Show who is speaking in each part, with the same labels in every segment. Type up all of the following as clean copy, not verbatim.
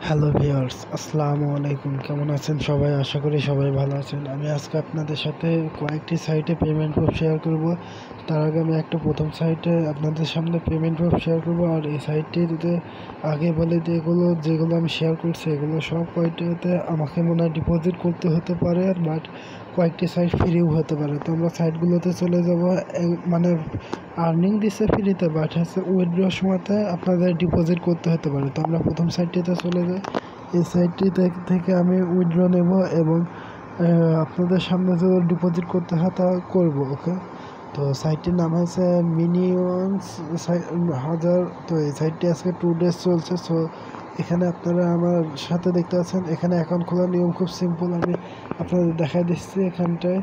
Speaker 1: Hello viewers, আসসালামু আলাইকুম। কেমন আছেন সবাই? আশা করি সবাই ভালো আছেন। আমি আজকে আপনাদের সাথে কয়েকটি সাইটে পেমেন্ট প্রুফ শেয়ার করব। তার আগে আমি একটা প্রথম সাইটে আপনাদের সামনে পেমেন্ট প্রুফ শেয়ার করব। আর এই সাইটটিতে আগে বলে যে যেগুলো আমি শেয়ার করছি এগুলো সব কয়টাতে আমাকে মনে হয় ডিপোজিট করতে হতে পারে, বাট কয়েকটি সাইট ফ্রিও হতে পারে। তো আমরা সাইটগুলোতে চলে যাব। মানে আর্নিং দিচ্ছে ফ্রিতে, বাট হচ্ছে উইথড্রর সময়তে আপনাদের ডিপোজিট করতে হতে পারে। তো আমরা প্রথম সাইটটিতে চলে যাই। এই সাইটটি থেকে আমি উইথড্র নেব এবং আপনাদের সামনে যে ডিপোজিট করতে হয় তা করবো। ওকে, তো সাইটটির নাম হচ্ছে মিনিওয়ান্স হাজার। তো এই সাইটটি আজকে 2 days চলছে। সো এখানে আপনারা আমার সাথে দেখতে পাচ্ছেন, এখানে অ্যাকাউন্ট খোলার নিয়ম খুব সিম্পল। আমি আপনাদের দেখাই দিচ্ছি এখানটায়।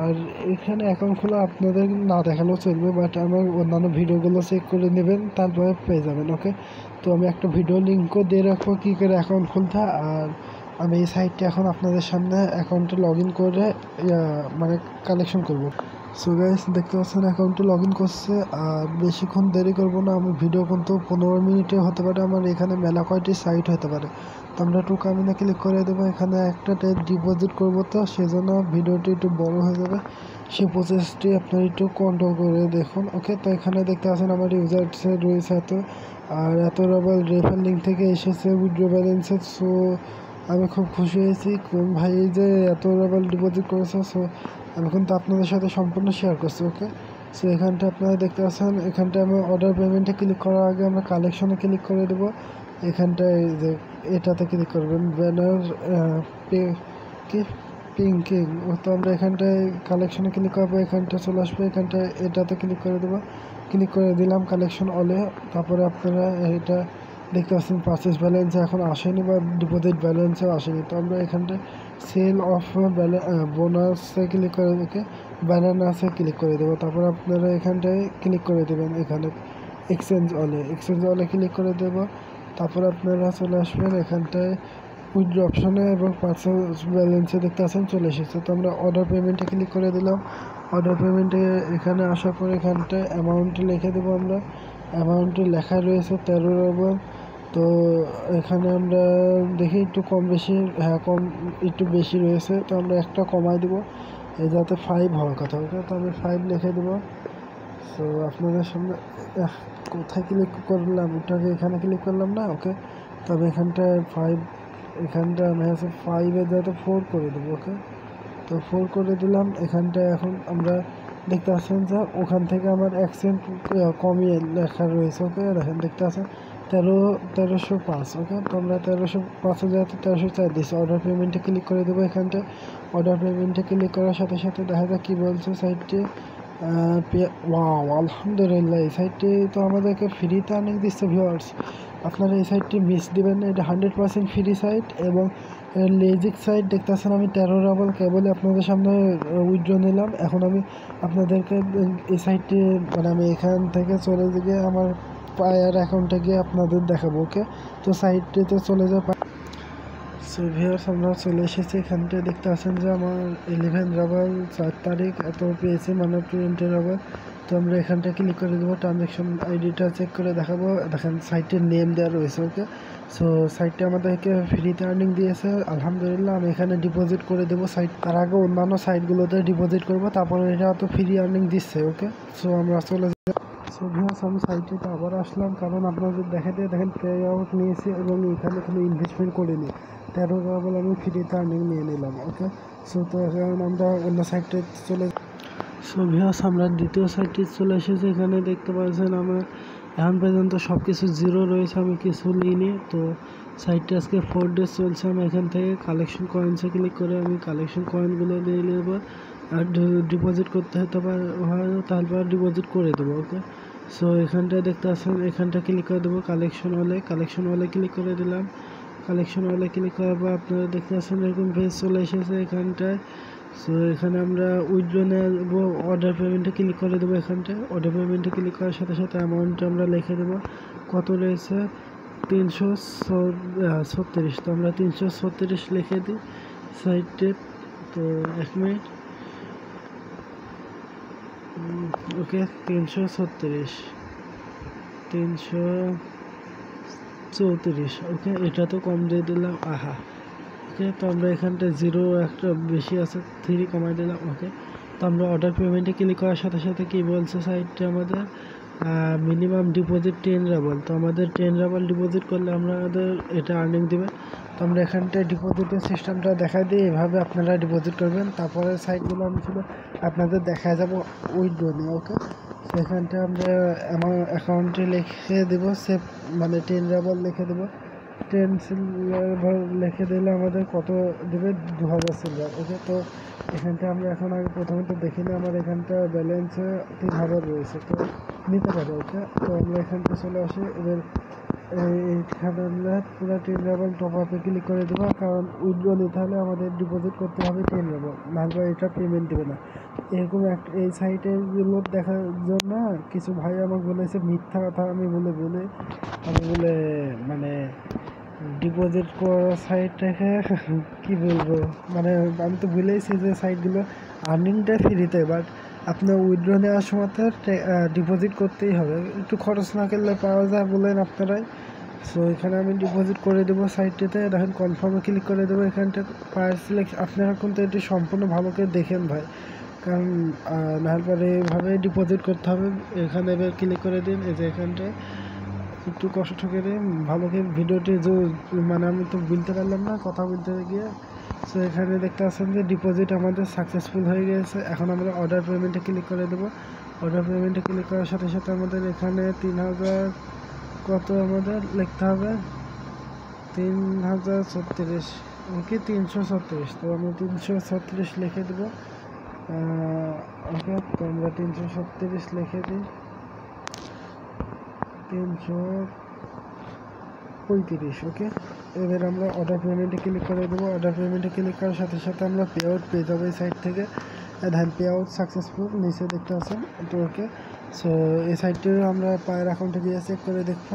Speaker 1: আর এখানে অ্যাকাউন্ট খোলা আপনাদের না দেখালেও চলবে, বাট আমার অন্যান্য ভিডিওগুলো চেক করে নেবেন, তারপরে পেয়ে যাবেন। ওকে, তো আমি একটা ভিডিও লিঙ্কও দিয়ে রাখবো কী করে অ্যাকাউন্ট খুলতে। আর আমি এই সাইটটি এখন আপনাদের সামনে অ্যাকাউন্টে লগ ইন করে মানে কালেকশন করব। সো গাইস, দেখতে পাচ্ছেন অ্যাকাউন্টে লগ ইন করছে। আর বেশিক্ষণ দেরি করবো না, আমি ভিডিও কিন্তু 15 মিনিটে হতে পারে। আমার এখানে মেলা কয়টি সাইট হতে পারে। তো আমরা একটু কামিনে ক্লিক করে দেবো। এখানে একটা ডিপোজিট করবো, তো সেজন্য ভিডিওটি একটু বড় হয়ে যাবে। সেই প্রসেসটি আপনার একটু কন্ট্রোল করে দেখুন। ওকে, তো এখানে দেখতে পাচ্ছেন আমার ইউজার্সে রয়েছে এত, আর এত রবাল রেফার লিঙ্ক থেকে এসেছে উইথড্র ব্যালেন্সে। সো আমি খুব খুশি হয়েছি কোন ভাই যে এত রবাল ডিপোজিট করেছে। সো আমি কিন্তু আপনাদের সাথে সম্পূর্ণ শেয়ার করছি। ওকে, সো এখানটা আপনারা দেখতে পাচ্ছেন, এখানটা আমি অর্ডার পেমেন্টে ক্লিক করার আগে আমরা কালেকশনে ক্লিক করে দেবো। এখানটায় যে এটাতে ক্লিক করবেন, ব্যানার কি পিঙ্কিং। তো আমরা এখানটায় কালেকশনে ক্লিক করবো, এখানটা চলে আসবে, এখানটায় এটাতে ক্লিক করে দেবো। ক্লিক করে দিলাম কালেকশন অলে। তারপরে আপনারা এটা দেখতে পাচ্ছেন পারচেস ব্যালেন্স এখন আসেনি বা ডিপোজিট ব্যালেন্সও আসেনি। তো আমরা এখানটায় সেল অফ বোনাসে ক্লিক করে দেখে ব্যানানাসে ক্লিক করে দেবো। তারপর আপনারা এখানটায় ক্লিক করে দেবেন, এখানে এক্সচেঞ্জ অলে ক্লিক করে দেবো। তারপর আপনারা চলে আসবেন এখানটায় উইথড্র অপশনে এবং পারচেস ব্যালেন্সে দেখতে আছেন চলে এসেছে। তো আমরা অর্ডার পেমেন্টে ক্লিক করে দিলাম। অর্ডার পেমেন্টে এখানে আসার পর এখানটায় অ্যামাউন্টটি লিখে দেবো আমরা। অ্যামাউন্টটি লেখা রয়েছে 13 রুবেল। তো এখানে আমরা দেখি একটু কম বেশি, হ্যাঁ কম একটু বেশি রয়েছে, তো আমরা একটা কমাই দেবো যাতে 5 হওয়ার কথা। ওকে, তো আমি 5 লিখে দেবো। সো আপনাদের সামনে কোথায় ক্লিক করলাম, ওটাকে এখানে ক্লিক করলাম না। ওকে, তবে এখানটায় 5, এখানটা আমি হচ্ছে 5-এ যাতে 4 করে দেবো। ওকে, তো 4 করে দিলাম। এখানটায় এখন আমরা দেখতে পাচ্ছেন যে ওখান থেকে আমার অ্যাকসেন্ট কমিয়ে লেখা রয়েছে। ওকে, দেখেন দেখতে পাচ্ছেন 1305। ওকে, তো আমরা 1305 যাতে 1304 দিচ্ছি। অর্ডার পেমেন্টে ক্লিক করে দেবো। এখানটায় অর্ডার পেমেন্টে ক্লিক করার সাথে সাথে দেখা যাক কী বলছে সাইটটি। ওয়াও, আলহামদুলিল্লাহ, এই সাইটটি তো আমাদেরকে ফ্রিতে আর্নিং দিচ্ছে। ভিউয়ার্স, আপনারা এই সাইটটি মিস দেবেন না, এটা 100% ফ্রি সাইট এবং লেজিক সাইট। দেখতেছেন আমি 13 রাবল কেবলই আপনাদের সামনে উইথড্র নিলাম। এখন আমি আপনাদেরকে এই সাইটটি মানে আমি এখান থেকে চলে গিয়ে আমার পায়ার অ্যাকাউন্টে গিয়ে আপনাদের দেখাবো। ওকে, তো সাইটটিতে চলে যাও। সো ভিউয়ার্স, আমরা চলে এসেছি। এখানটায় দেখতে পাচ্ছেন যে আমার 11 রাবার 4 তারিখ এত পেয়েছি, মানে 20 রাবার। তো আমরা এখানটা ক্লিক করে দেবো, ট্রানজ্যাকশন আইডিটা চেক করে দেখাবো। দেখেন সাইটের নেম দেওয়া রয়েছে। ওকে, সো সাইটটা আমাদেরকে ফ্রিতে আর্নিং দিয়েছে, আলহামদুলিল্লাহ। আমি এখানে ডিপোজিট করে দেবো সাইট, তার আগে অন্যান্য সাইটগুলোতে ডিপোজিট করবো, তারপরে এটা তো ফ্রি আর্নিং দিচ্ছে। ওকে, সো আমরা চলে সো ভিউয়ার্স, আমি সাইটটিতে আবার আসলাম, কারণ আপনাদের দেখাতে দেখেন পে আউট নিয়েছি এবং এখানে কোনো ইনভেস্টমেন্ট করিনি। 13 রাবল আমি ফ্রিতে আর্নিং নিয়ে নিলাম। ওকে, সো তো এখন আমরা অন্য সাইটে চলে। সো ভিউয়ার্স, আমরা দ্বিতীয় সাইটটি চলে এসেছি। এখানে দেখতে পাচ্ছেন আমার এখন পর্যন্ত সব কিছু জিরো রয়েছে, আমি কিছু নিইনি। তো সাইটটি আজকে 4 days চলছে। আমি এখান থেকে কালেকশন কয়েন্সে ক্লিক করে আমি কালেকশন কয়েনগুলো নিয়ে নেব। আর ডিপোজিট করতে হতে পারে, তারপর ডিপোজিট করে দেবো। ওকে, সো এখানটায় দেখতে পাচ্ছেন, এখানটা ক্লিক করে দেবো কালেকশন ওয়ালে ক্লিক করে দিলাম। কালেকশন ওয়ালে ক্লিক করার পর আপনারা দেখতে পাচ্ছেন এরকম পেজ চলে এসেছে এখানটায়। সো এখানে আমরা উইথড্র নেব, অর্ডার পেমেন্টে ক্লিক করে দেবো। এখানটায় অর্ডার পেমেন্টে ক্লিক করার সাথে সাথে অ্যামাউন্টটা আমরা লিখে দেবো, কত রয়েছে 336। তো আমরা 336 লিখে দিই সাইটে। তো 1 মিনিট। ওকে, 336 34। ওকে, এটা তো কম দিয়ে দিলাম। আহা, ওকে, তো আমরা এখানটা 0 একটা বেশি আছে, 3 কমাই দিলাম। ওকে, তো আমরা অর্ডার পেমেন্টে ক্লিক করার সাথে সাথে কি বলছে সাইটটা আমাদের মিনিমাম ডিপোজিট 10 রাবল। তো আমাদের 10 রাবল ডিপোজিট করলে আমাদের এটা আর্নিং দেবে। তো আমরা এখানটায় ডিপোজিটের সিস্টেমটা দেখাই দিই, এভাবে আপনারা ডিপোজিট করবেন। তারপরে সাইটগুলো আমি শুধু আপনাদের দেখা যাব উইথড্র নিয়ে। ওকে, সেখানটা আমরা আমার অ্যাকাউন্টে লিখে দেবো সেভ, মানে 10 রাবল লিখে দেবো। 10 সিলভার লিখে দিলে আমাদের কত দেবে, 2000 সিলভার। ওকে, তো এখানটা আমরা এখন আগে প্রথমত দেখি না, আমার এখানটা ব্যালেন্সে 3000 রয়েছে, তো নিতে পারে। ওকে, তো আমরা এখানটা চলে আসি। এবার এইখানে আমরা পুরো 10 রাবল টপ আপে ক্লিক করে দেবো, কারণ উইথড্র নিতে হলে আমাদের ডিপোজিট করতে হবে 10 রাবল, নাহলে এটা পেমেন্ট দেবে না। এরকম একটা এই সাইটেগুলো দেখার জন্য কিছু ভাই আমাকে বলেছে মিথ্যা কথা, আমি বলে মানে ডিপোজিট করা সাইটটাকে কি বলবো, মানে আমি তো ভুলেইছি যে সাইটগুলো আর্নিংটা ফ্রিতে, বাট আপনার উইথড্র নেওয়ার সময় তো ডিপোজিট করতেই হবে, একটু খরচ না করলে পাওয়া যায় বলেন আপনারাই। সো এখানে আমি ডিপোজিট করে দেবো সাইটটিতে, দেখেন কনফার্মে ক্লিক করে দেবো। এখানটা পার সিলেক্ট আপনারা কিন্তু এটি সম্পূর্ণ ভালো করে দেখেন ভাই, কারণ নাহলে পরে এইভাবে ডিপোজিট করতে হবে। এখানে এবার ক্লিক করে দিন, এই যে এখানটায় একটু কষ্ট করে ভালো করে ভিডিওটি যে মানে আমি তো বলতে পারলাম না কথা বলতে গিয়ে। সো এখানে দেখতে পাচ্ছেন যে ডিপোজিট আমাদের সাকসেসফুল হয়ে গেছে। এখন আমরা অর্ডার পেমেন্টে ক্লিক করে দেবো। অর্ডার পেমেন্টে ক্লিক করার সাথে সাথে আমাদের এখানে 3000 কত আমাদের লিখতে হবে, 3036। ওকে, 336। তো আমি 336 লিখে দেবো। ওকে, তো আমরা 336 লিখে দিই, 335। ওকে, এবার আমরা অর্ডার পেমেন্টে ক্লিক করে দেবো। অর্ডার পেমেন্টে ক্লিক করার সাথে সাথে আমরা পে আউট পেয়ে যাবো এই সাইট থেকে। হ্যাঁ, পে আউট সাকসেসফুল নিচে দেখতে পাচ্ছেন। তো ওকে, সো এই সাইটটিও আমরা পায়ের অ্যাকাউন্টে গিয়ে চেক করে দেখবো।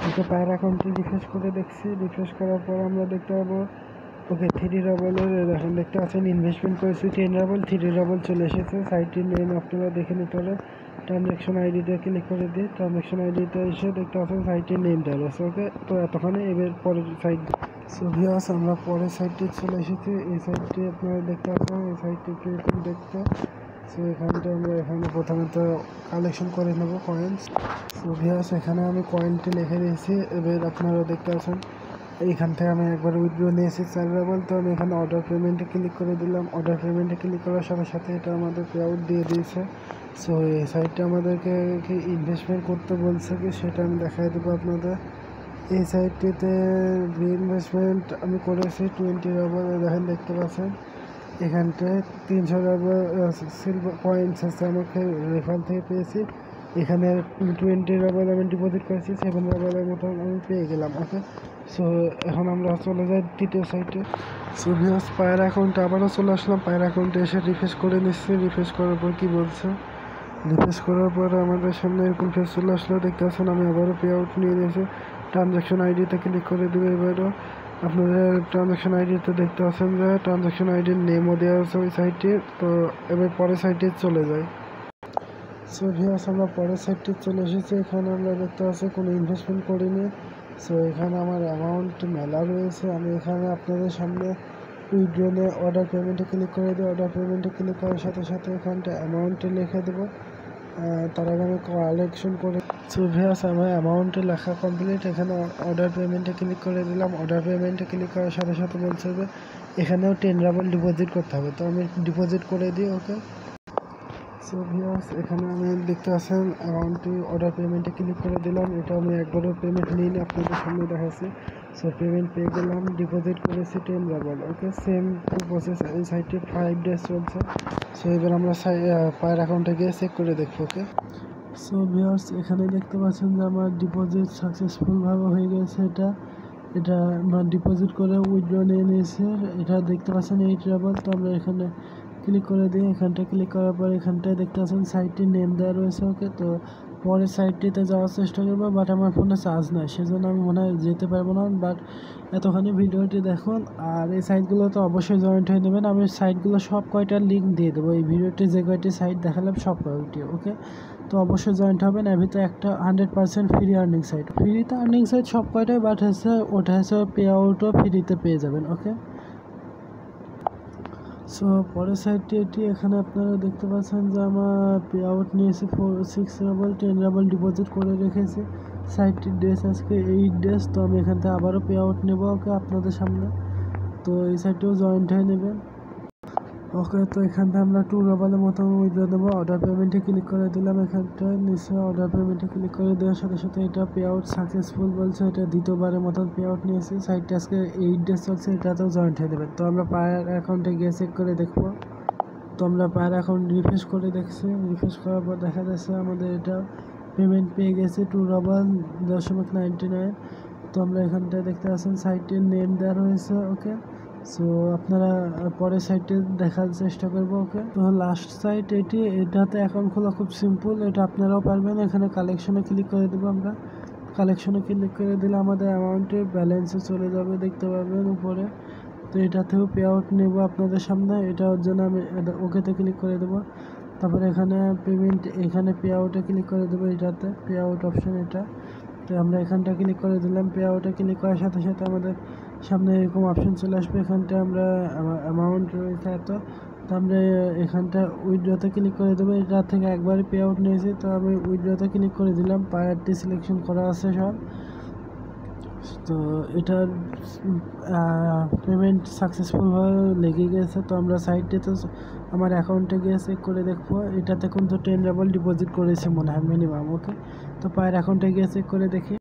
Speaker 1: ওকে, পায়ের অ্যাকাউন্টে রিফ্রেশ করে দেখছি। রিফ্রেশ করার পর আমরা দেখতে পাবো ওকে 3 রাবলের এখন দেখতে পাচ্ছেন ইনভেস্টমেন্ট করেছি 10 রাবল, 3 রাবল চলে এসেছে। সাইটটির নেম আপনারা দেখে নিতে হলে ট্রানজ্যাকশন আইডিতে ক্লিক করে দিয়ে ট্রানজ্যাকশন আইডিতে এসে দেখতে পাচ্ছেন সাইটের নেমটা রয়েছে। ওকে, তো এতক্ষণে এবার পরের সাইট। সো ভিউয়ার্স, আমরা পরের সাইটটি চলে এসেছি। এই সাইটটি আপনারা দেখতে পাচ্ছেন, এই সাইটটি কীরকম দেখতে। সো এখানটা আমরা এখানে প্রথমে তো কালেকশন করে নেব কয়েন্স। সো ভিউয়ার্স, এখানে আমি কয়েনটি লিখে দিয়েছি। এবার আপনারা দেখতে পাচ্ছেন এইখান থেকে আমি একবার উইথড্র নিয়েছি 4 রাবল। তো আমি এখানে অর্ডার পেমেন্টে ক্লিক করে দিলাম। অর্ডার পেমেন্টে ক্লিক করার সাথে সাথে এটা আমাদের পে আউট দিয়ে দিয়েছে। সো এই সাইটটা আমাদেরকে কি ইনভেস্টমেন্ট করতে বলছে কি সেটা আমি দেখাই দেবো আপনাদের। এই সাইটটিতে ইনভেস্টমেন্ট আমি করেছি 20 রাবল। দেখেন দেখতে পাচ্ছেন এখানটায় 300 রাবল সিলভার কয়েন্স আছে, আমাকে রেফার থেকে পেয়েছি। এখানে 20 রাবল আমি ডিপোজিট করেছি, 7 রাবলের মতো আমি পেয়ে গেলাম। ওকে, সো এখন আমরা চলে যাই তৃতীয় সাইটে। সো ভিউয়ার্স, পায়ের অ্যাকাউন্টে আবারও চলে আসলাম। পায়ের অ্যাকাউন্টে এসে রিফ্রেশ করে নিচ্ছি। রিফ্রেশ করার পর কী বলছে, রিফ্রেশ করার পর আমাদের সামনে এরকম ফেস চলে আসলো। দেখতে পাচ্ছেন আমি আবারও পে আউট নিয়ে নিয়েছি। ট্রানজ্যাকশন আইডিতে ক্লিক করে দেবে। এবারও আপনাদের ট্রানজ্যাকশন আইডিতে দেখতে পাচ্ছেন যে ট্রানজ্যাকশন আইডির নেমও দেওয়া আছে ওই সাইটে। তো এবার পরের সাইটে চলে যাই। সো ভিউয়ার্স, আমরা পরের সাইটটি চলে এসেছি। এখানে আমরা দেখতে পাচ্ছি কোনো ইনভেস্টমেন্ট করিনি। সো এখানে আমার অ্যামাউন্ট মেলা রয়েছে। আমি এখানে আপনাদের সামনে উইথড্রলে অর্ডার পেমেন্টে ক্লিক করে দিই। অর্ডার পেমেন্টে ক্লিক করার সাথে সাথে এখানটা অ্যামাউন্টে লিখে দেবো। তার আগে আমি কালেকশন করে। সো ভিউয়ার্স, আমার অ্যামাউন্টে লেখা কমপ্লিট। এখানে অর্ডার পেমেন্টে ক্লিক করে দিলাম। অর্ডার পেমেন্টে ক্লিক করার সাথে সাথে বলছে যে এখানেও 10 রাবল ডিপোজিট করতে হবে। তো আমি ডিপোজিট করে দিই। ওকে, সো ভিউয়ার্স, এখানে আমি দেখতে পাচ্ছেন অ্যামাউন্টটি অর্ডার পেমেন্টে ক্লিক করে দিলাম। এটা আমি একবারও পেমেন্ট নিইনি, আপনাদের সামনে দেখাচ্ছি। সো পেমেন্ট পেয়ে গেলাম, ডিপোজিট করেছি 10 রাবল। ওকে, সেম প্রসেস এই সাইটে 5 ডেজ চলছে। সো এবার আমরা পায়ের অ্যাকাউন্টে গিয়ে চেক করে দেখবো। ওকে, সো ভিউয়ার্স, এখানে দেখতে পাচ্ছেন যে আমার ডিপোজিট সাকসেসফুলভাবে হয়ে গেছে। এটা আমার ডিপোজিট করে উইথড্র নিয়ে নিয়েছে। এটা দেখতে পাচ্ছেন 8 রাবল। তো আমরা এখানে ক্লিক করে দিই। এখানটা ক্লিক করার পর এখানটায় দেখতে পাচ্ছেন সাইটটির নেম দেওয়া রয়েছে। ওকে, তো পরের সাইডটিতে যাওয়ার চেষ্টা করবো, বাট আমার ফোনে চার্জ নাই, সেজন্য আমি মনে হয় যেতে পারবো না। বাট এতখানি ভিডিওটি দেখুন, আর এই সাইটগুলো তো অবশ্যই জয়েন্ট হয়ে নেবেন। আমি সাইটগুলো সব কয়টার লিঙ্ক দিয়ে দেবো, এই ভিডিওটি যে কয়টি সাইট দেখালাম সব কয়টি, ওকে। তো অবশ্যই জয়েন্ট হবেন। এর ভিতরে একটা 100% ফ্রি আর্নিং সাইট, ফ্রিতে আর্নিং সাইট সব কয়টাই, বাট হচ্ছে ওটা হচ্ছে পে আউটও ফ্রিতে পেয়ে যাবেন, ওকে। সো পরের সাইডটি এটি, এখানে আপনারা দেখতে পাচ্ছেন যে আমার পে আউট নিয়েছে 6 রাবল 10 রাবল ডিপোজিট করে রেখেছি। সাইটটির ডেস আজকে 8 ডেজ। তো আমি এখান থেকে আবারও পে আউট নেবো, ওকে, আপনাদের সামনে। তো এই সাইটটিও জয়েন্ট হয়ে নেবেন, ওকে। তো এখান থেকে আমরা 2 রাবলের মতো উইথড্র দেবো। অর্ডার পেমেন্টে ক্লিক করে দিলাম, এখানটায় নিচে অর্ডার পেমেন্টে ক্লিক করে দেওয়ার সাথে সাথে এটা পে আউট সাকসেসফুল বলছে। এটা দ্বিতীয়বারের মতন পে আউট নিয়েছি। সাইটটা আজকে 8 ডেজ চলছে, এটাতেও জয়েন্ট হয়ে দেবেন। তো আমরা পায়ার অ্যাকাউন্টে গিয়ে চেক করে দেখবো। তো আমরা পায়ার অ্যাকাউন্ট রিফ্রেশ করে দেখছি, রিফ্রেশ করার পর দেখা যাচ্ছে আমাদের এটা পেমেন্ট পেয়ে গেছে 2 রাবল 0.99। তো আমরা এখানটায় দেখতে পাচ্ছেন সাইটের নেম দেওয়া রয়েছে, ওকে। সো আপনারা পরের সাইটে দেখার চেষ্টা করবো, ওকে। তো লাস্ট সাইট এটি, এটাতে অ্যাকাউন্ট খোলা খুব সিম্পল, এটা আপনারাও পারবেন। এখানে কালেকশনে ক্লিক করে দেবো আমরা। কালেকশনে ক্লিক করে দিলে আমাদের অ্যামাউন্টের ব্যালেন্সে চলে যাবে, দেখতে পাবেন উপরে। তো এটাতেও পে আউট নেব আপনাদের সামনে, এটার জন্য আমি ওকেতে ক্লিক করে দেবো। তারপরে এখানে পেমেন্ট, এখানে পে আউটে ক্লিক করে দেবো, এটাতে পে আউট অপশন এটা। তো আমরা এখানটা ক্লিক করে দিলাম। পে আউটে ক্লিক করার সাথে সাথে আমাদের সামনে এরকম অপশন চলে আসবে। এখানটা আমরা অ্যামাউন্ট রয়েছে এত, তো আমরা এখানটা উইথড্রতে ক্লিক করে দেবো। এটা থেকে একবারই পে আউট নিয়েছি, তো আমি উইথড্রতে ক্লিক করে দিলাম। পায়ারটি সিলেকশন করা আছে সব। তো এটার পেমেন্ট সাকসেসফুলভাবে লেগে গেছে। তো আমরা সাইটটিতে আমার অ্যাকাউন্টে গিয়ে চেক করে দেখবো। এটাতে কিন্তু 10 রাবল ডিপোজিট করেছে মনে হয় মিনিমাম, ওকে। তো পায়ের অ্যাকাউন্টে গিয়ে চেক করে দেখি,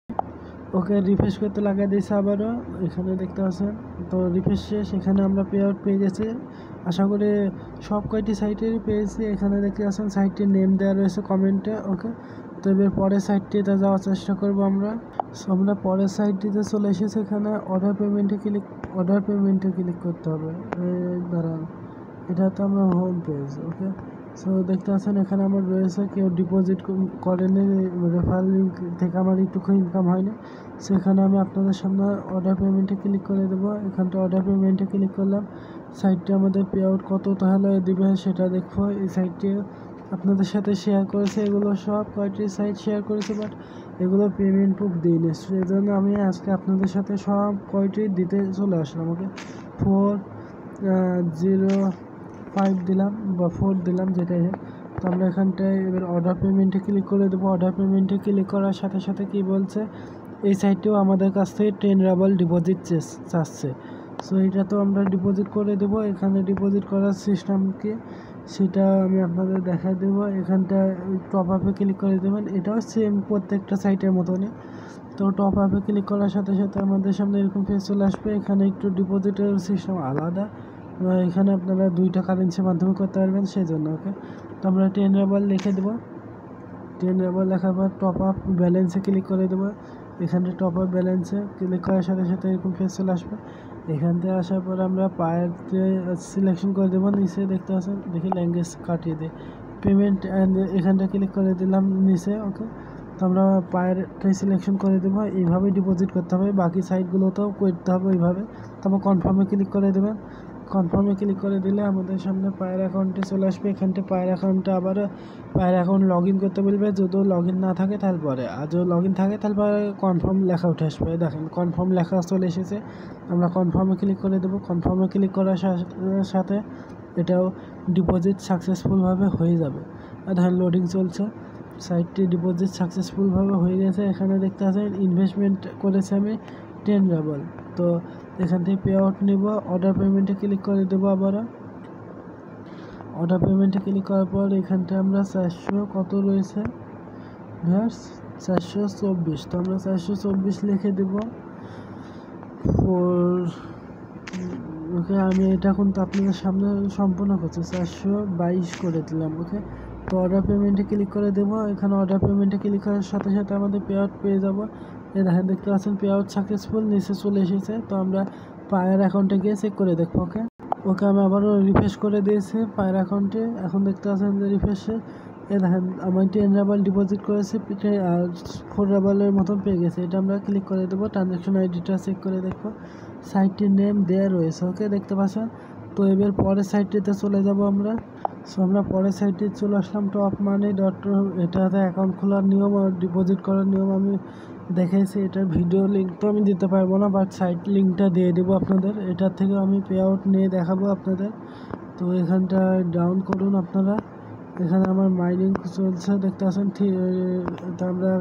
Speaker 1: ওকে। রিফ্রেশ করতে লাগিয়ে দিয়েছে আবারও, এখানে দেখতে পাচ্ছেন। তো রিফ্রেশ শেষ, এখানে আমরা পে আউট পেয়ে গেছি। আশা করি সব কয়টি সাইটেরই পেয়েছি। এখানে দেখতে পাচ্ছেন সাইটটির নেম দেওয়া রয়েছে কমেন্টে, ওকে। তো এবার পরের সাইটটিতে যাওয়ার চেষ্টা করবো আমরা। আমরা পরের সাইটটিতে চলে এসেছি। এখানে অর্ডার পেমেন্টে ক্লিক করতে হবে। দাঁড়ান, এটা তো আমরা হোম পেজ, ওকে। সো দেখতে পাচ্ছেন এখানে আমার রয়েছে কেউ ডিপোজিট করেনি, রেফারেল লিঙ্ক থেকে আমার একটুকু ইনকাম হয়নি। সেখানে আমি আপনাদের সামনে অর্ডার পেমেন্টে ক্লিক করে দেবো। এখানটা অর্ডার পেমেন্টে ক্লিক করলাম। সাইটটি আমাদের পে আউট কত তাহলে দেবে সেটা দেখবো। এই সাইটটি আপনাদের সাথে শেয়ার করেছে, এগুলো সব কয়টি সাইট শেয়ার করেছে, বাট এগুলো পেমেন্ট প্রুফ দিইনি। সেই জন্য আমি আজকে আপনাদের সাথে সব কয়টি দিতে চলে আসলাম, ওকে। 405 দিলাম বা 4 দিলাম, যেটাই হোক। তো আমরা এখানটায় এবার অর্ডার পেমেন্টে ক্লিক করে দেবো। অর্ডার পেমেন্টে ক্লিক করার সাথে সাথে কী বলছে, এই সাইটটিও আমাদের কাছ থেকে 10 রাবল ডিপোজিট চাচ্ছে। সো এটা তো আমরা ডিপোজিট করে দেবো। এখানে ডিপোজিট করার সিস্টেম কি সেটা আমি আপনাদের দেখাই দেবো। এখানটা টপ আপে ক্লিক করে দেবেন, এটাও সেম প্রত্যেকটা সাইটের মতনই। তো টপ আপে ক্লিক করার সাথে সাথে আমাদের সামনে এরকম পেজ চলে আসবে। এখানে একটু ডিপোজিটের সিস্টেম আলাদা, এখানে আপনারা 2টা কারেন্সির মাধ্যমে করতে পারবেন, সেই জন্য, ওকে। তো আমরা 10 রাবল লিখে দেবো। 10 রাবল লেখার পর টপ আপ ব্যালেন্সে ক্লিক করে দেবো। এখানে টপ আপ ব্যালেন্সে ক্লিক করার সাথে সাথে এরকম পেজ চলে আসবে। এখান থেকে আসার পর আমরা পায়ারতে সিলেকশন করে দেবো। নিচে দেখতে পাচ্ছেন, দেখি ল্যাঙ্গুয়েজ কাটিয়ে দিই, পেমেন্ট অ্যান্ড এখানটা ক্লিক করে দিলাম নিচে, ওকে। তো আমরা পায়ারটাই সিলেকশন করে দেবো। এইভাবেই ডিপোজিট করতে হবে, বাকি সাইটগুলোতেও করতে হবে এইভাবে। তারপর কনফার্মে ক্লিক করে দেবেন। কনফার্মে ক্লিক করে দিলে আমাদের সামনে পায়ের অ্যাকাউন্টে চলে আসবে। এখানটা পায়ের অ্যাকাউন্টে আবার পায়ের অ্যাকাউন্ট লগ ইন করতে বলবে। যদিও লগ ইন না থাকে তারপরে, আর যদি লগ ইন থাকে তারপরে কনফার্ম লেখা উঠে আসবে। দেখেন কনফার্ম লেখা চলে এসেছে। আমরা কনফার্মে ক্লিক করে দেবো। কনফার্মে ক্লিক করার সাথে এটাও ডিপোজিট সাকসেসফুলভাবে হয়ে যাবে। আর দেখেন লোডিং চলছে, সাইটটি ডিপোজিট সাকসেসফুলভাবে হয়ে গেছে। এখানে দেখতে পাচ্ছেন ইনভেস্টমেন্ট করেছি আমি 10 রাবল। তো এখান থেকে পে আউট নেব। অর্ডার পেমেন্টে ক্লিক করে দেবো আবারও। অর্ডার পেমেন্টে ক্লিক করার পর এখানটা আমরা 400 কত রয়েছে ভ্যাস 424। তো আমরা 424 লিখে দেব। ওকে, আমি এটা কিন্তু আপনাদের সামনে সম্পূর্ণ করছি, 422 করে দিলাম, ওকে। তো অর্ডার পেমেন্টে ক্লিক করে দেবো। এখানে অর্ডার পেমেন্টে ক্লিক করার সাথে সাথে আমাদের পে আউট পেয়ে যাবো। এই দেখেন, দেখতে পাচ্ছেন পে আউট সাকসেসফুল নিচে চলে এসেছে। তো আমরা পায়ের অ্যাকাউন্টে গিয়ে চেক করে দেখবো, ওকে। ওকে, আমি আবারও রিফ্রেশ করে দিয়েছি পায়ের অ্যাকাউন্টে। এখন দেখতে পাচ্ছেন যে রিফ্রেশে দেখেন আমার 10 রাবাল ডিপোজিট করেছে, 4 রাবালের মতন পেয়ে গেছে। এটা আমরা ক্লিক করে দেবো, ট্রানজ্যাকশন আইডিটা চেক করে দেখবো সাইটটির নেম দেয়া রয়েছে। ওকে, দেখতে পাচ্ছেন। তো এবার পরের সাইটটিতে চলে যাব আমরা। সো আমরা পরের সাইটে চলে আসলাম, টপ মানি ডট। এটাতে অ্যাকাউন্ট খোলার নিয়ম আর ডিপোজিট করার নিয়ম আমি দেখাইছি। এটার ভিডিও লিঙ্ক তো আমি দিতে পারবো না, বাট সাইট লিঙ্কটা দিয়ে দেবো আপনাদের। এটার থেকে আমি পে আউট নিয়ে দেখাবো আপনাদের। তো এখানটা ডাউন করুন আপনারা। এখানে আমার মাইনিং চলছে, দেখতে পাচ্ছেন। তো আমরা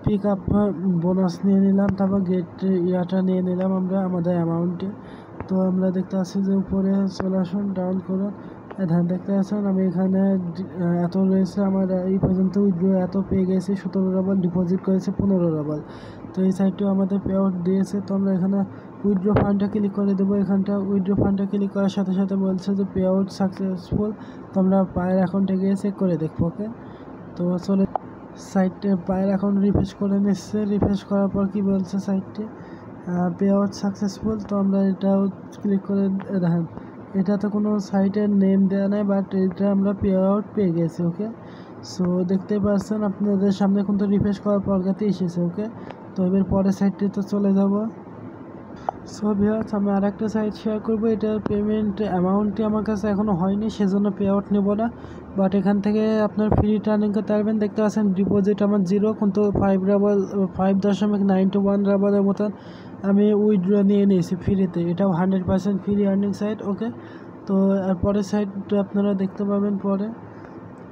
Speaker 1: পিক আপ বোনাস নিয়ে নিলাম, তারপর গেট ইয়াটা নিয়ে নিলাম আমরা আমাদের অ্যামাউন্টে। তো আমরা দেখতে পাচ্ছি যে উপরে চলে আসুন, ডাউন করুন। ধান দেখতে পাচ্ছেন আমি এখানে এত রয়েছে আমার এই পর্যন্ত উইথড্র এত পেয়ে গেছি। 17 রাবাল ডিপোজিট করেছে 15 রাবাল। তো এই সাইডটিও আমাদের পে আউট দিয়েছে। তো আমরা এখানে উইথড্র ফান্ডটা ক্লিক করে দেবো। এখানটা উইথড্র ফান্ডটা ক্লিক করার সাথে সাথে বলছে যে পে আউট সাকসেসফুল। তো আমরা পায়ের অ্যাকাউন্টে গিয়ে চেক করে দেখবো। ওকে, তো চলে সাইটে পায়ের অ্যাকাউন্ট রিফ্রেশ করে নিচ্ছে। রিফ্রেশ করার পর কি বলছে সাইটটি পে আউট সাকসেসফুল। তো আমরা এটাও ক্লিক করে দেখেন, এটাতে কোনো সাইটের নেম দেওয়া নাই, বাট এটা আমরা পে আউট পেয়ে গেছি। ওকে, সো দেখতে পাচ্ছেন আপনাদের সামনে কিন্তু রিফ্রেশ করার পর গাতে এসেছে। ওকে, তো এবার পরের সাইটটিতে চলে যাব। সো ভিউয়ার্স, আমি আর একটা সাইট শেয়ার করবো। এটার পেমেন্ট অ্যামাউন্টটি আমার কাছে এখনও হয়নি, সেজন্য পে আউট নেব না। বাট এখান থেকে আপনার ফ্রি টার্নিং করতে পারবেন। দেখতে পাচ্ছেন ডিপোজিট আমার 0, কিন্তু 5.91 রাবালের মতন আমি উইথড্র নিয়ে নিয়েছি ফ্রিতে। এটাও 100% ফ্রি আর্নিং সাইট। ওকে, তো এরপরের সাইটটা আপনারা দেখতে পাবেন পরে।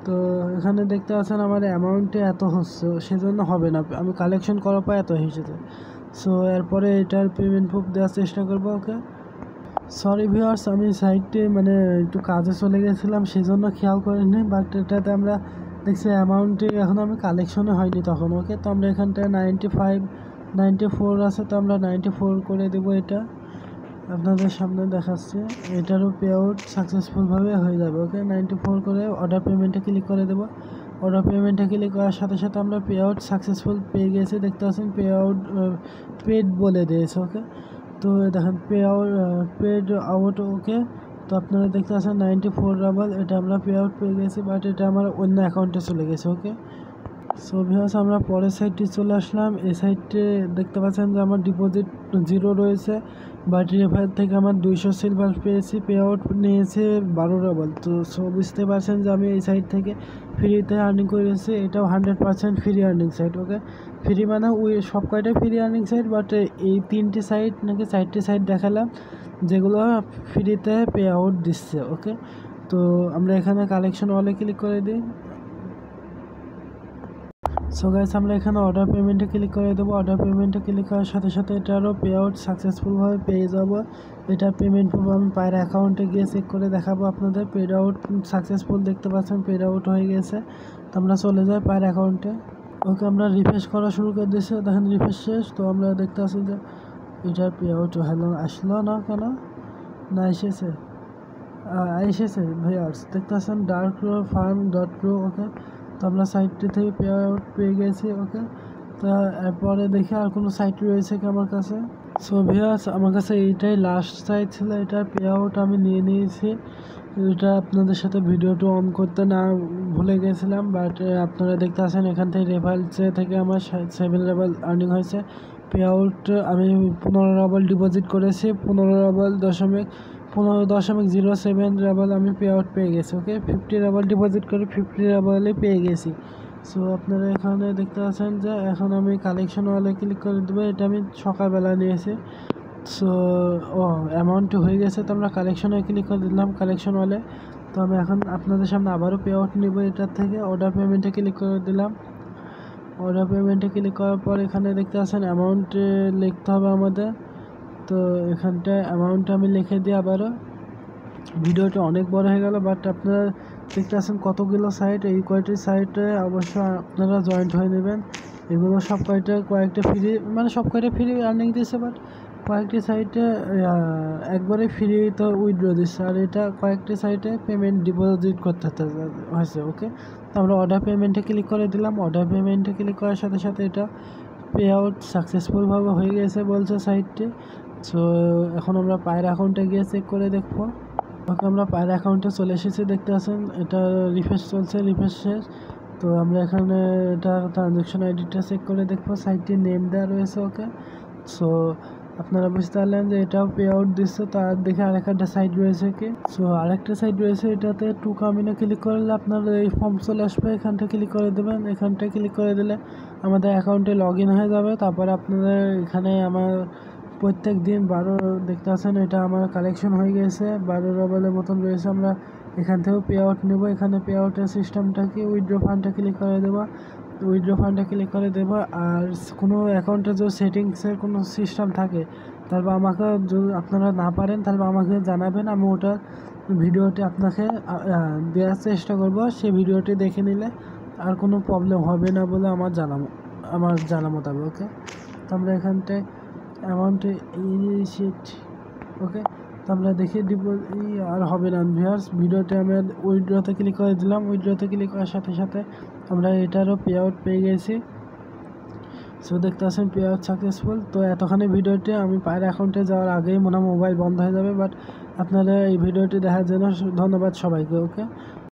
Speaker 1: তো এখানে দেখতে পাচ্ছেন আমার অ্যামাউন্টে এত হচ্ছে, সেজন্য হবে না। আমি কালেকশন করার পর এত এসেছে। সো এরপরে এটার পেমেন্ট প্রুফ দেওয়ার চেষ্টা করবো। ওকে, সরি ভিউয়ার্স, আমি সাইটে মানে একটু কাজে চলে গেছিলাম, সেজন্য খেয়াল করিনি। বাট এটাতে আমরা দেখছি অ্যামাউন্টে এখন আমি কালেকশনে হয়নি তখন। ওকে, তো আমরা এখানটায় 94 আছে, তো আমরা 94 করে দেবো। এটা আপনাদের সামনে দেখাচ্ছে, এটারও পে আউট সাকসেসফুলভাবে হয়ে যাবে। ওকে, 94 করে অর্ডার পেমেন্টে ক্লিক করে দেবো। অর্ডার পেমেন্টে ক্লিক করার সাথে সাথে আমরা পে আউট সাকসেসফুল পেয়ে গেছি। দেখতে পাচ্ছেন পে আউট পেড বলে দিয়েছে। ওকে, তো দেখেন পেড আউট। ওকে, তো আপনারা দেখতে পাচ্ছেন 94 রাবাল, এটা আমরা পে আউট পেয়ে গেছি, বাট এটা আমার অন্য অ্যাকাউন্টে চলে গেছে। ওকে, সো ভিউয়ার্স, আমরা পরের সাইটটি চলে আসলাম। এই সাইটে দেখতে পাচ্ছেন যে আমার ডিপোজিট 0 রয়েছে, বাট রেফার থেকে আমার 200 সিলভার পেয়েছি। পে আউট নিয়েছে 12 রাবাল। তো সো বুঝতে পারছেন যে আমি এই সাইট থেকে ফ্রিতে আর্নিং করেছি। এটাও 100% ফ্রি আর্নিং সাইট। ওকে, ফ্রি মানে সব কয়টাই ফ্রি আর্নিং সাইট, বাট এই 3টি সাইট নাকি 4টি সাইট দেখালাম যেগুলো ফ্রিতে পে আউট দিচ্ছে। ওকে, তো আমরা এখানে কালেকশন ওয়ালে ক্লিক করে দিই। সো গাইস, আমরা এখানে অর্ডার পেমেন্টে ক্লিক করে দেবো। অর্ডার পেমেন্টে ক্লিক করার সাথে সাথে এটারও পে আউট সাকসেসফুলভাবে পেয়ে যাব। এটার পেমেন্ট প্রুফ আমি পায়ের অ্যাকাউন্টে গিয়ে চেক করে দেখাবো আপনাদের। পেড আউট সাকসেসফুল, দেখতে পাচ্ছেন পেড আউট হয়ে গেছে। তো আমরা চলে যাই পায়ের অ্যাকাউন্টে। ওকে, আমরা রিফ্রেশ করা শুরু করে দিয়েছি। দেখেন রিফ্রেশ শেষ। তো আমরা দেখতে পাচ্ছি যে এটার পে আউট আসলো না কেন, না এসেছে ভিউয়ার্স। দেখতে পাচ্ছেন darkfarm.pro। ওকে, তো আমরা সাইটটি থেকে পে আউট পেয়ে গেছি। ওকে, তো এরপরে দেখি আর কোনো সাইট রয়েছে কি আমার কাছে। সো ভিউয়ার্স, আমার কাছে এইটাই লাস্ট সাইট ছিল। এটার পে আউট আমি নিয়ে নিয়েছি। এটা আপনাদের সাথে ভিডিওটা অন করতে না ভুলে গেছিলাম, বাট আপনারা দেখতে পাচ্ছেন এখান থেকে রেফারেন্সে থেকে আমার 7 রাবাল আর্নিং হয়েছে। পে আউট আমি 15 রাবাল ডিপোজিট করেছি। 15.07 রাবাল আমি পে আউট পেয়ে গেছি। ওকে, 50 রাবাল ডিপোজিট করে 50 রাবালে পেয়ে গেছি। সো আপনারা এখানে দেখতে পাচ্ছেন যে এখন আমি কালেকশন ওয়ালে ক্লিক করে দেবো। এটা আমি সকালবেলা নিয়েছি। সো অ্যামাউন্ট হয়ে গেছে। তো আমরা কালেকশনে ক্লিক করে দিলাম কালেকশন ওয়ালে। তো আমি এখন আপনাদের সামনে আবারও পে আউট নেবো এটার থেকে। অর্ডার পেমেন্টে ক্লিক করে দিলাম। অর্ডার পেমেন্টে ক্লিক করার পর এখানে দেখতে পাচ্ছেন অ্যামাউন্ট লিখতে হবে আমাদের। তো এখানটায় অ্যামাউন্ট আমি লিখে দিই আবারও। ভিডিওটা অনেক বড় হয়ে গেল, বাট আপনারা দেখতে পাচ্ছেন কতগুলো সাইট। এই কয়টি সাইটে অবশ্যই আপনারা জয়েন্ট হয়ে নেবেন। এগুলো সব কয়েকটা ফ্রি, মানে সব কয়টা ফ্রি আর্নিং দিচ্ছে, বাট কয়েকটি সাইটে একবারে ফ্রি তো উইথড্র দিচ্ছে, আর এটা কয়েকটি সাইটে পেমেন্ট ডিপোজিট করতে হয়েছে। ওকে, তো আমরা অর্ডার পেমেন্টে ক্লিক করে দিলাম। অর্ডার পেমেন্টে ক্লিক করার সাথে সাথে এটা পে আউট সাকসেসফুলভাবে হয়ে গেছে বলছে সাইটটি। সো এখন আমরা পায়ের অ্যাকাউন্টে গিয়ে চেক করে দেখবো। ওকে, আমরা পায়ের অ্যাকাউন্টে চলে এসেছি, দেখতে পাচ্ছেন এটা রিফ্রেশ চলছে, রিফ্রেশ শেষ। তো আমরা এখানে এটা ট্রানজ্যাকশন আইডিটা চেক করে দেখবো, সাইটটির নেম দেওয়া রয়েছে। ওকে, সো আপনারা বুঝতে পারলেন যে এটাও পে আউট দিচ্ছে। তার দেখে আরেকটা সাইট রয়েছে কি, সো আরেকটা সাইট রয়েছে, এটাতে টু কামিনে ক্লিক করলে আপনার এই ফর্ম চলে আসবে, এখানটা ক্লিক করে দেবেন। এখানটা ক্লিক করে দিলে আমাদের অ্যাকাউন্টে লগ ইন হয়ে যাবে। তারপরে আপনাদের এখানে আমার প্রত্যেক দিন 12 দেখতে পাচ্ছেন, এটা আমার কালেকশন হয়ে গেছে, 12 রুবেলের মতন রয়েছে। আমরা এখান থেকেও পে আউট নেব। এখানে পে আউটের সিস্টেমটা কি, উইথড্র ফান্ডটা ক্লিক করে দেবো, উইথড্র ফান্ডে ক্লিক করে দেবো। আর কোনো অ্যাকাউন্টে যদি সেটিংসের কোনো সিস্টেম থাকে, তারপর আমাকে যদি আপনারা না পারেন তাহলে আমাকে জানাবেন, আমি ওটা ভিডিওটি আপনাকে দেওয়ার চেষ্টা করব। সেই ভিডিওটি দেখে নিলে আর কোনো প্রবলেম হবে না বলে আমার জানা মোতাবেক। ওকে, তো আমরা এখানটায় অ্যামাউন্টে ওকে, তো আমরা দেখে দিব আর হবে না ভিউয়ার্স। ভিডিওতে আমি উইথড্রতে ক্লিক করে দিলাম, উইথড্রতে ক্লিক করার সাথে সাথে আমরা এটারও পে আউট পেয়ে গেছি। সো দেখতে পাচ্ছেন পে আউট সাকসেসফুল। তো এতখানি ভিডিওটি আমি পায়ের অ্যাকাউন্টে যাওয়ার আগেই মনে হয় মোবাইল বন্ধ হয়ে যাবে, বাট আপনারা এই ভিডিওটি দেখার জন্য ধন্যবাদ সবাইকে। ওকে।